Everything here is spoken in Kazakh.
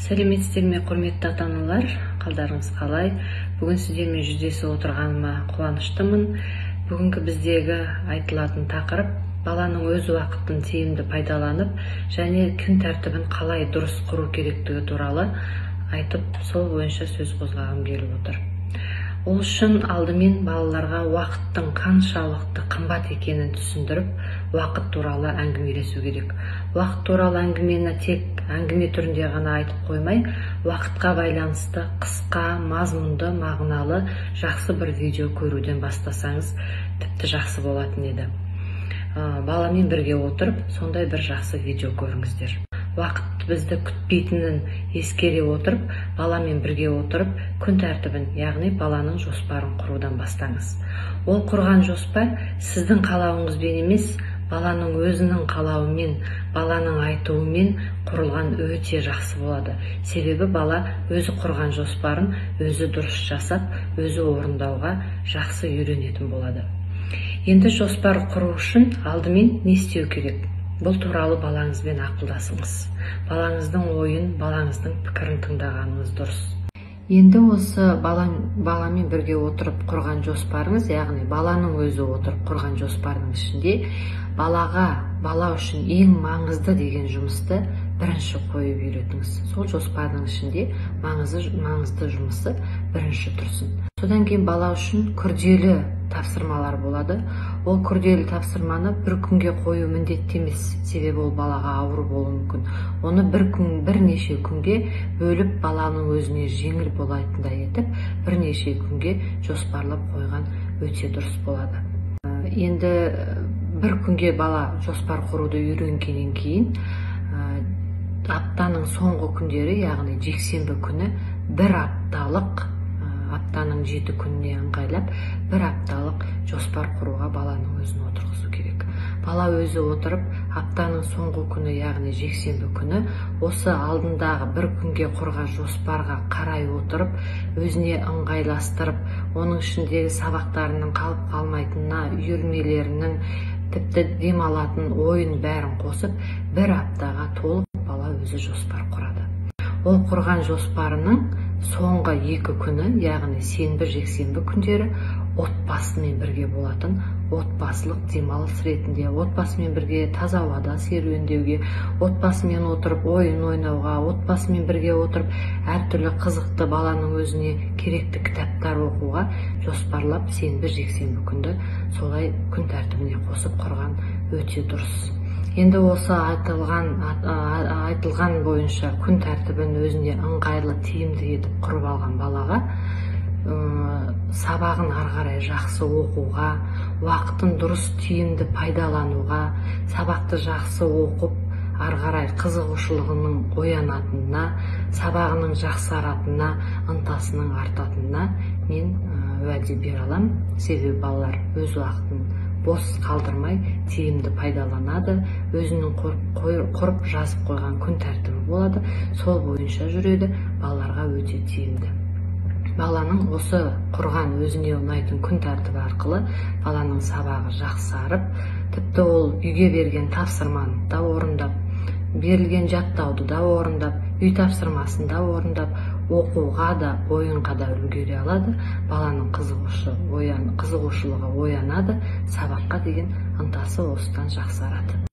Сәлеметсіздер ме, құрметті ата-аналар, қалдарыңыз қалай? Бүгін сіздермен жүздесіп отырғаныма қуаныштымын. Бүгінгі біздегі айтылатын тақырып баланың өз уақытын тиімді пайдаланып, және күн тәртібін қалай дұрыс құру керектігі туралы айтып, сол бойынша сөз қозғағым келіп отыр. Ол үшін алдымен балаларға уақыттың қаншалықты қымбат екенін түсіндіріп, уақыт туралы әңгімелесу керек. Уақыт туралы әңгімені тек әңгіме түрінде ғана айтып қоймай, уақытқа байланысты қысқа, мазмұнды, мағыналы, жақсы бір видео көруден бастасаңыз, тіпті жақсы болатын еді. Баламен бірге отырып, сондай бір жақсы видео көріңіздер. Уақыт бізді күтпейтінін ескере отырып, баламен бірге отырып, күн тәртібін, яғни баланың жоспарын құрудан бастаңыз. Ол құрған жоспар сіздің қалауыңызбен емес, баланың өзінің қалауымен, баланың айтуымен құрылған өте жақсы болады. Себебі бала өзі құрған жоспарын өзі дұрыс жасап, өзі орындауға жақсы үйренетін болады. Енді жоспар құру үшін алдымен не істеу керек? Бұл туралы балаңызбен ақылдасыңыз. Балаңыздың ойын, балаңыздың пікірін тыңдағаныңыз дұрыс. Енді осы баламен бірге отырып құрған жоспарыңыз, яғни баланың өзі отырып құрған жоспардың ішінде бала үшін ең маңызды деген жұмысты бірінші қойып үйретіңіз. Сол жоспардың ішінде маңызды жұмысы бірінші тұрсын. Содан кейін бала үшін күрделі тапсырмалар болады. Ол күрделі тапсырманы бір күнге қою міндетті емес, себебі ол балаға ауыр болуы мүмкін. Оны бірнеше күнге бөліп, баланың өзіне жеңіл болатындай етіп, бірнеше күнге жоспарлап қойған өте дұрыс болады. Енді бір күнге бала жоспар құруды үйренгеннен кейін, аптаның соңғы күндері, яғни жексенбі күні аптаның 7 күніне ыңғайлап, бір апталық жоспар құруға баланың өзін отырғызу керек. Бала өзі отырып, аптаның соңғы күні, яғни жексенбі күні, осы алдындағы бір күнге құрған жоспарға қарай отырып, өзіне ыңғайластырып, оның ішіндегі сабақтарының қалып қалмайтынына, үйірмелерінің, тіпті демалатын ойын бәрін қосып, бір аптаға толық бала өзі жоспар құрады. Ол құрған жоспарының соңғы 2 күні, яғни сенбі, жексенбі күндері отбасымен бірге болатын, отбасылық демалыс ретінде, отбасымен бірге таза ауада серуендеуге, отбасымен отырып ойын ойнауға, отбасымен бірге отырып әртүрлі қызықты баланың өзіне керекті кітаптар оқуға жоспарлап, сенбі, жексенбі күнді солай күн тәртібіне қосып құрған өте дұрыс. Енді осы айтылған бойынша күн тәртібін өзіне ыңғайлы, тиімді етіп құрып алған балаға сабағын ары қарай жақсы оқуға, уақытын дұрыс тиімді пайдалануға, сабақты жақсы оқып, ары қарай қызығушылығының оянатынына, сабағының жақсаратынына, ынтасының артатынына мен уәде бере алам. Себебі балалар өз уақытын бос қалдырмай тиімді пайдаланады, өзінің құрып жазып қойған күн тәртібі болады, сол бойынша жүреді, балаларға өте тиімді. Баланың осы құрған өзіне ұнайтын күн тәртібі арқылы баланың сабағы жақсарып, тіпті ол үйге берген тапсырманы да орындап, берілген жаттауды да орындап, үй тапсырмасын да орындап, оқуға да, ойынға да үлгере алады, баланың қызығушылығы оянады, сабаққа деген ынтасы осыдан жақсарады.